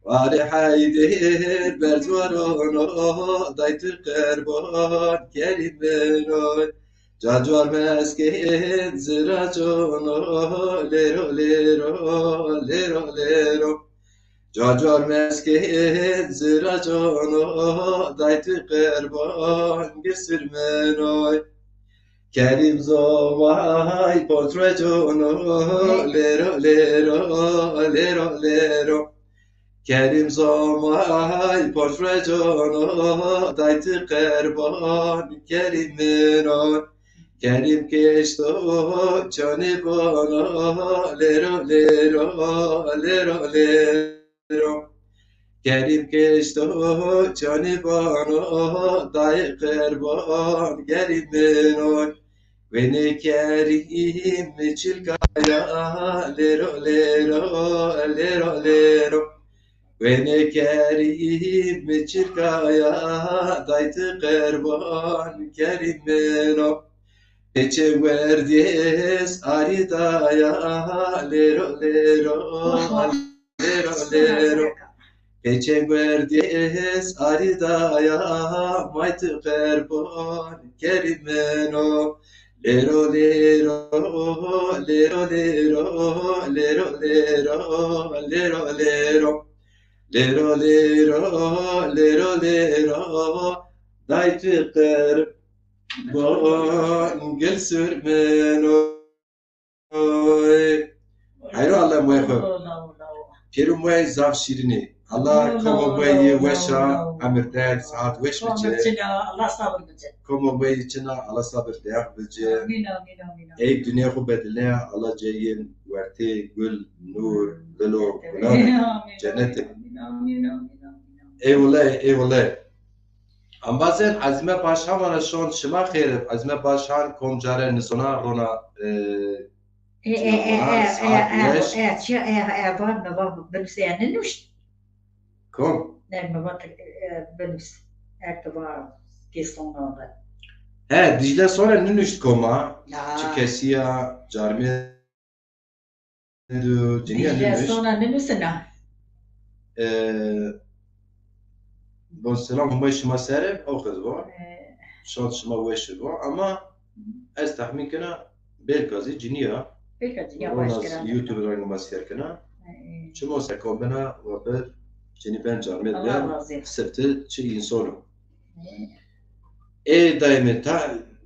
واري حيدير برزوارونا دايت قربان كريم مناي جاجوار مسكين زراجونا ليرو ليرو ليرو ليرو جاجوار مسكين زراجونا دايت قربان قسر مناي كريم زواي بطرجونا ليرو ليرو ليرو ليرو كريم زواي بطرجونا دايت قربان كريم مناي كريم كشتو جانبانا ليرو ليرو ليرو ليرو كريم كشتو جانبانا داي قربان كريم مناي وين كريم مچلكايا ليرو ليرو ليرو ليرو وين كريم مچلكايا دايت قربان كريم مناي Eche verdes aridaya lero lero lero lero Eche verdes aridaya mait qerbon kerimeno lero lero lero lero lero lero lero lero lero lero lero lero dait qerb بان قلسر منوي حيرو الله مويخو كيرو موي زاف شيريني الله كومو موي وشا عمر داك ساعات وش بجي الله صابر بجي كومو موي جنا الله صابر داك بجي امين امين امين اي دنيا خو بدلنا الله جايين ورتي قل نور للو جنتك امين امين اي والله ام بازن عزمه باشان وانا شون شما خير عزمه باشان كوم جاره نسونا رونا بابا بنفسي يعني نوش كوم نعم بابا بنفسي اعتبار كيسون هذا ها دجله sonra ننوشت كوما لا تشكسيا جارمي دو جنيا دجله ننوشت sonra ننوسنا بون سلام همه شما سره او خزبا شاد شما وش با اما از تخمین کنه بلکازی جنیا رونا یوتیوب رو نماسیر کنه شما سکان بنا و بر جنی بن جارمه بر سبته چه انسانو ای دائمه تا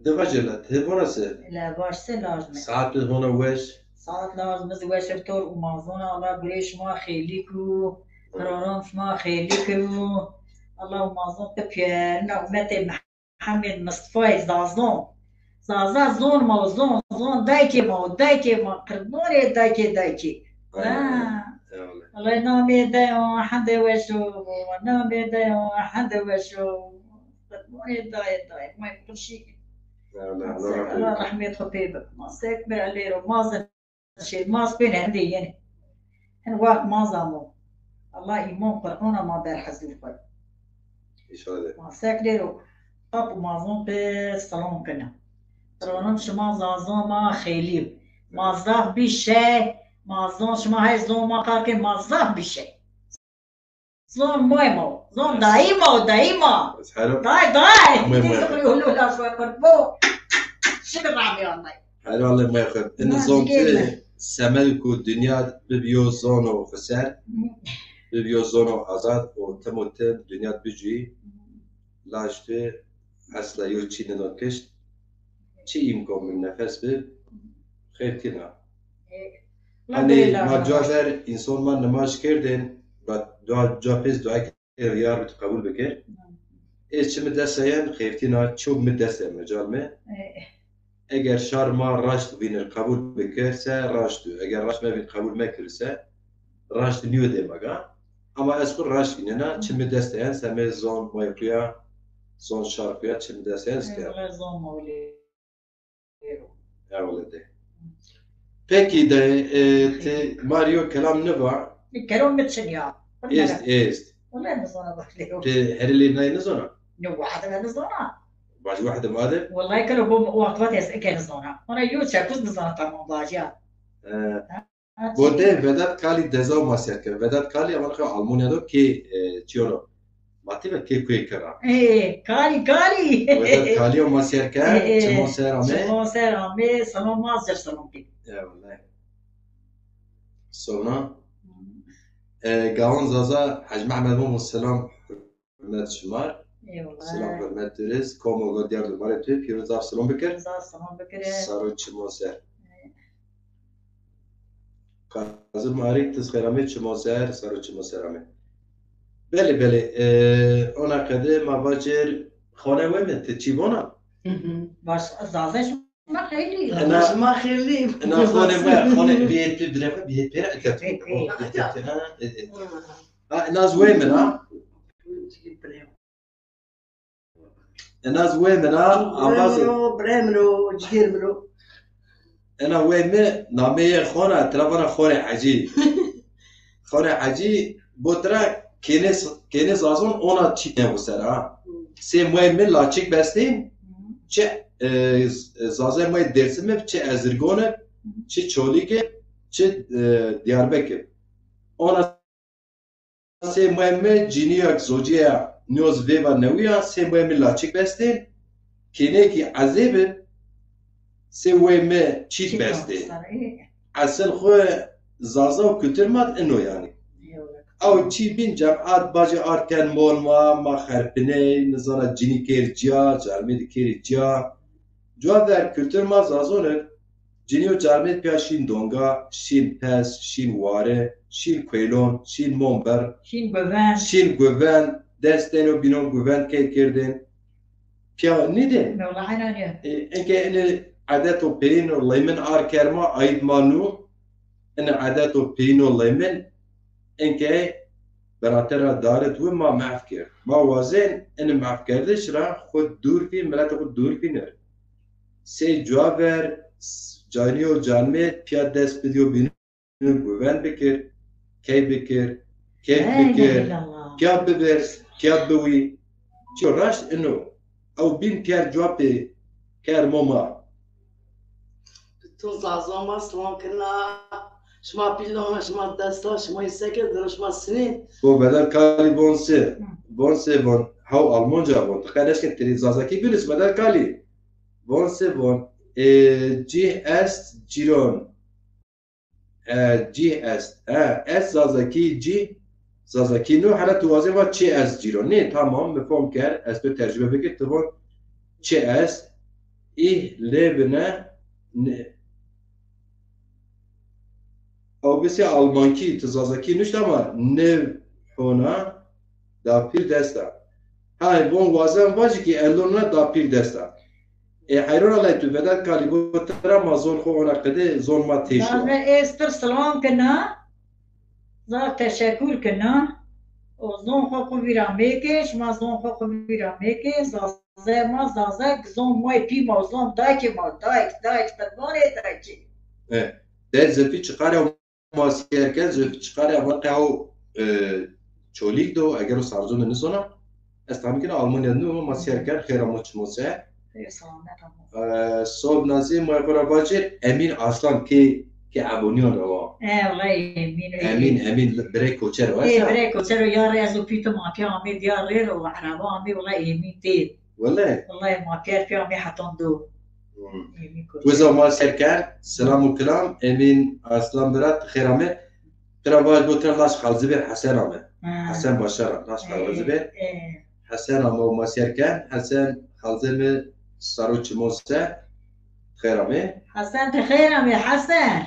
دواجه تلفون سه لا باش سه لازمه ساعت تلفون وش ساعت لازمه وش ارتور ومازون الله بريش ما خيليكو قرارم ما خيليكو اللهم اظن تبكي نغمتي محمد مصطفى زازا زون موزون زون دايكي ما قربوري دايكي الله نامي دايو حد وشو نامي دايو حد وشو دای ما کشی الله رحمت خطيبك ما ساكبر عليه وما شيء ما سبين عندي يعني هن واق ما زامو الله إيمان قرآن ما در حزور قد إن شاء الله ما ساكليرو طب ما زون بالصالون كنا رونم شما زازون ما خيليب ما زاف بشيء ما زون شما هاي زون ما قارك ما زاف بشيء زون مايمو زون دايما بس حلو داي يقولوا لا شوي قربو شكرا عمي والله حلو الله ما ياخذ إن زون سملكو الدنيا ببيو زونو خسر ببيو زونو آزاد وتموت الدنيا بيجي لاجته اصلا يو چی ندانکشت چی امکان من نفس به خیر تینا hani macaver insan man namaz kردن و جا پیز دعای کرد یار بتو قبول بکر ایش چه مدرسین خیفتینا چوب مدرسه مجال می اگر شار ما راشت بینر قبول بکر سه راشتو اگر راشت ما بین قبول مکر سه راشت نیو ده مگا اما از خود راشت بیننا چه مدرسین سمه زون مایکویا زون شارکویا چه مدرسین سکر زون مولی اولاده Peki de Mario kelam ne var? Kelam mitsin ya. Est. والله نزونا بخليه. هرلي ناي نزونا. نو واحدة نزونا. باجي واحدة ماذا؟ والله كله هو وقت يسأل نزونا. أنا يوتشا كوز نزونا تمام باجيا. بوده Vedat Kali dezao masiyat kar. Vedat Kali aman kha Almanya'da ki çiyono. Mative ki kuy kara. Kali. Vedat Kali o masiyat kar. Çimo serame. Çimo serame. Salon mazzer salon ki. Vallahi. Sonra Gavan Zaza Hacı Mehmet Mumu selam hürmet şumar. Selam hürmet deriz. Komo go diğer duvar tü Piruzar selam bekir. Selam bekir. Sarı çimo ser. Kazım Arik tezkirame çimo ser, sarı çimo serame. Beli ona kadar mavacer خانه ومن تجيبونا. باش زازش ما خيلي. أنا ما خيلي. أنا خانه بيت بدرهم بيت بيرة ناس وين ها؟ ناس وين بريمرو جيرمرو. أنا وين نامي خانه ترى خانه حجي. خانه حجي بطرة کنیز آزون اونا چی نبوسره سه موی من لاچیک بستیم چه زازه موی درسمه چه ازرگونه چه چولیکه چه دیاربکه اونا سه موی من جینیاک زوجیه نیوز وی و نویا سه موی من لاچیک بستیم کنه که عذیبه سه موی من چیک بستیم اصل خواه زازه و کتر ماد انو یعنی او چی بین جمعات باجی آرکن مولما ما خرپنه نزانا جینی کر جیا جرمید کر جیا جوا در کلتر ما زازونه جینی و جرمید پیا شین دونگا شین پس شین واره شین کویلون شین مومبر شین گوون دستین و بینون گوون که کردن پیا نیده اینکه این عادت و پین و لیمن آرکرما آید مانو این عادت و پین و لیمن اینکه براتر دارت و ما معف کرد ما وازن این معف کردش را خود دور کی ملت خود دور کی نر سه جوابر جانی و جانمت پیا دست بدیو بینو گوون بکر کی بکر کیف بکر کیا ببر کیا بوی چی راست اینو او بین پیار جواب کار ماما تو زازان ما سلام کنا شما پیلون شما دستا شما سکه در شما سنین بو بدل کالی بونسه بون هاو آلمانجا بون تخیلش که تری زازاکی بیلیس بدل کالی بونسه بون جی است جیرون جی است اس زازاکی جی زازاکی نو حالا تو واضح با چی است جیرون نه تمام مفهوم کرد از تو ترجمه بگید تو بون چی است ای لبنه او بسی آلمانکی تزازاکی نشت اما نو هونا دا پیر دستا های بون وازن واجی که الونا دا پیر دستا حیرون الله تو بدن کالی بود ترا ما زون خو اونا قده زون ما تیشو زازه استر سلام کنا زار تشکر کنا و زون خو بیرام بیکش ما زون خو بیرام بیکش زازه گزون مای پی موزون دایکی ما دایک تربانه دایکی ده زفی چقدر ماسیرکن زفی چقدر اول قهو چولیک دو اگر رو سرزون نزونه استمی کنه آلمانیا دو ماسیرکن خیرامو چموسه صوب نازی مای خورا باجر امین اصلا که ابونیان رو والله امین برای کوچر رو برای کوچر رو یاری از او پیتو ما پیا همی دیار ریر و عربا همی والله امین دید والله ما پیا همی حتان دو وزا ماسیرکن سلام و کلام امین اصلا برات خیرامه ترى باید بوتر لاش خالزي بير حسن عمه حسن باشر لاش خالزي بير حسن عمه وماسير كان حسن خالزي بير صاروش موسى خير عمه حسن تخير عمي حسن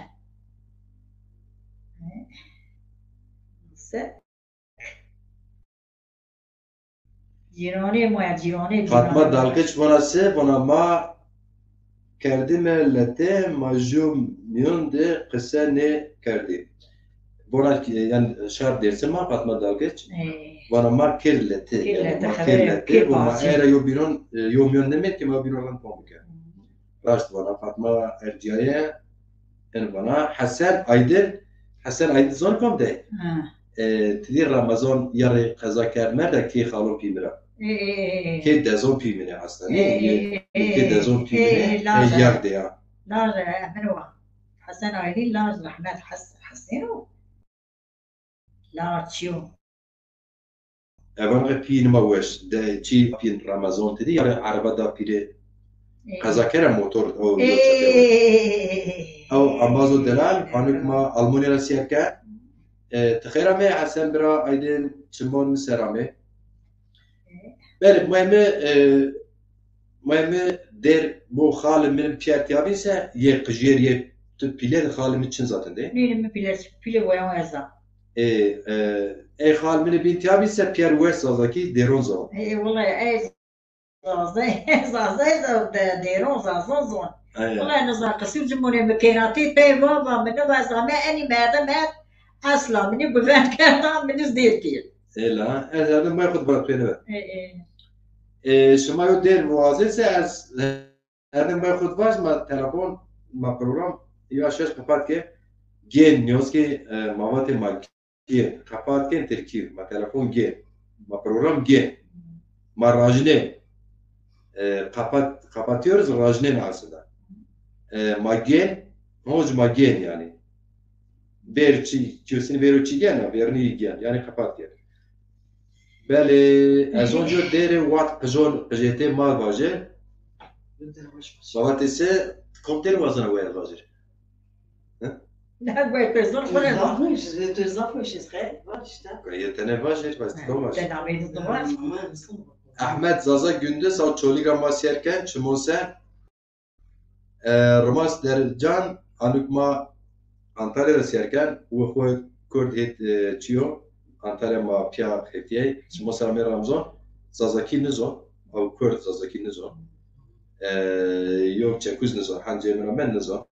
جيراني مويا جيراني فاطمه دالكش مناسب وانا ما كردم لته ماجوم ميون دي قصه ني كردي بونا يعني شهر ديرسن ما فاطمه دالكش وانا ما كيرلته يعني ما كيرلته وما ايرا يوبينون يوميون نمت كما بينون لن قوم بك راشت وانا فاطمه ارجايه ان وانا حسن ايدن زون كم ده تدير رمضان يري قضا كار مردا كي خالو بيمرا كي دازون بيمني اصلا كي دازون بيمني يرد يا لا منو حسن ايدن لا رحمت حسنو لا تشيو اول بين ما وش ده چی بين رمضان تدي يري عربه دا بيره قضا كار موتور او امازو دلال انك ما المانيا راسيكا تخير ما حسن برا ايدن چمون مسرامه بله مهمه در bu خال من پیاتیابیسه یه قجیریه تو پیله خال من چن zaten değil? Ne pile voyan ezda. خال من پیاتیابیسه پیار وست azaki deron zaman. Vallahi زازه دیرون زازون زون. والله نظر قصير جمهورية مكيناتي تاي بابا من بس ما أني ما أصلا مني بفهم كلام من زدير كير. لا هذا ما ياخذ بالك فينا. شما يدير موازنة از هذا ما ياخذ باش ما تلفون ما برنامج ياشش قفات كي جين نيوز كي مواد مالكي قفات كي تركي ما تلفون جين ما برنامج جين ما راجنة kapatıyoruz rajnen aslında. Magen, hoş magen yani. Berçi, küsini veruçi gel, verni gel, yani kapat gel. Beli, az önce deri wat pjon, pjete mal vaje. Savat ise komter vazana var vaje. Ne böyle pezon var ya. Tuzafmış işte. Var işte. Yetene vaje, bas domaş. Ben ameyiz de var. Ahmet Zaza Gündüz av çoliga masiyerken çimose Romas Dercan anukma Antalya'da siyerken uğuğu Kurd hit çiyo Antalya ma pya hetiye çimose Amir Ramzon Zazaki nizon av Kurd Zazaki nizon yok çekuz nizon Hancı Emir Amen nizon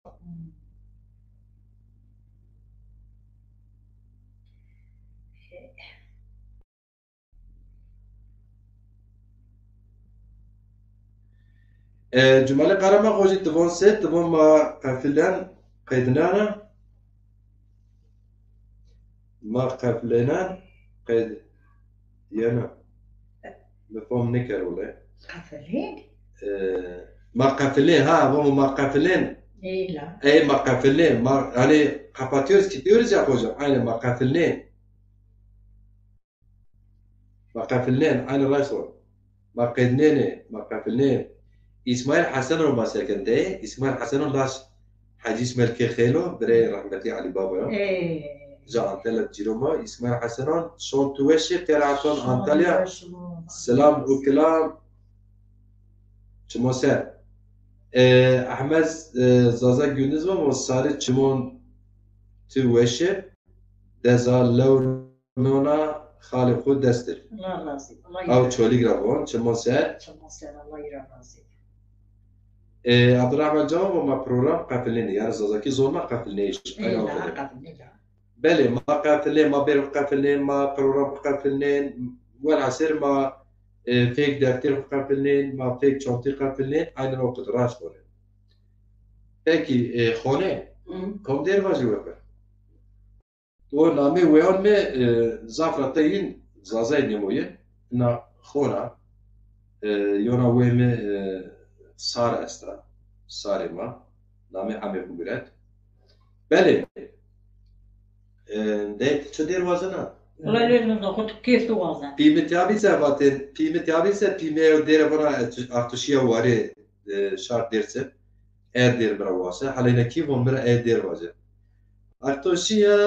جمله قرامه خوشی دوان سه دوان ما قفلان قیدنانه ما قفلان قید یانا مفهوم نکروله قفلين؟ ما قفلان ها ما قفلان إيه لا ای ما قفلان ما يعني kapatıyoruz gidiyoruz ya hocam aynı ma قفلان ما قفلان aynı راسه ما قيدنانه ما قفلان إسماعيل حسن وما سكن ده إسماعيل حسن لاش حاجي إسماعيل كخيلو بري رحمتي علي بابا جا أنتلا جيروما إسماعيل حسن شون توشي ترعتون أنتاليا سلام وكلام شموسة أحمد زازا جونز ومصاري شمون توشي دزال لونونا خالق خود دستر الله راسي أو تشولي جرافون شموسة الله يرضى عبدالرحمن جان و ما پروگرام قفلینه یعنی زازاکی زور ما قفلینه بله ما قفلین ما بیر قفلین ما پروگرام قفلین والعصر ما فيك دفتر قفلنين ما فيك شنطي قفلنين عين الوقت راش کنه فيكي خونه كم دير واجي وقت تو نامي ويان مي زافرتين زازاي نمويه نا خونه يونا ويمي صار استرا صار ما نامي عمي بقولت بله ديت شو دير وزنا والله لازم ناخد كيف توازن پیمتیابی زباتن پیمتیابی ز پیمه و دیر برا ارتشیا واره شار درسه دیر برا واسه حالا نکی وم برا دیر واجه ارتشیا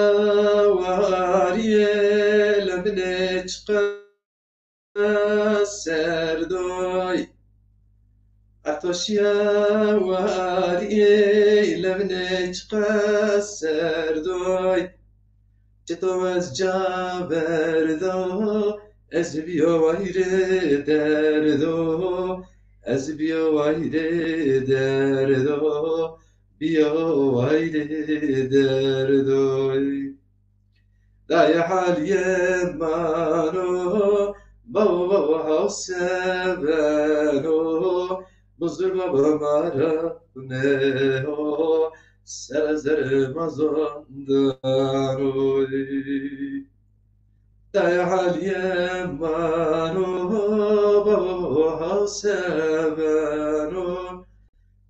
واریه لمنه چقا سردای ارتشیا واریه لمنه چقا سردای چطور از جابردو از بیا وایره دردو از بیا وایره دردو بیا وایره دردو دای حالی منو بابا حسبنو بزرگ بابا مرا نه سر مزاندانوی دای حالی منو بابا حسبنو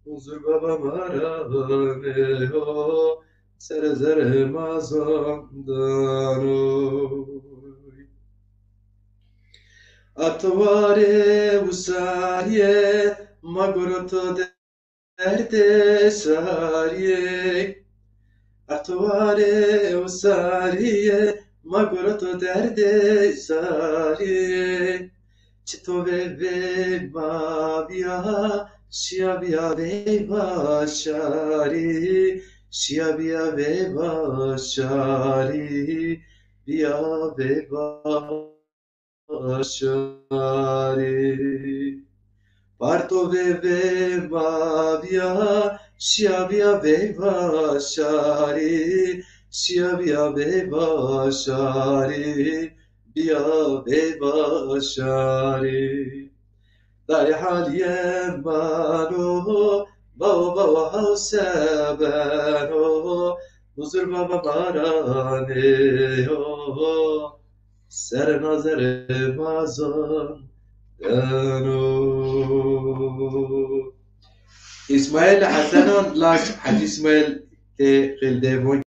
بزرگ بابا مرانه سر مزاندانوی اتواره و ساریه مگرو تو درد ساریه اتواره و ساریه مگرو تو درد ساریه چطور به ما بیا شیا بیا به باشاری شیا بیا به باشاری بیا به باشاری Parto bebe mavia, sciavia beva shari, sciavia beva shari, bia beva shari. Dari haliye mano, baba hausebano, huzur baba marane ho, ser nazar mazan. اسماعيل حسن لاش حد اسماعيل خلديفون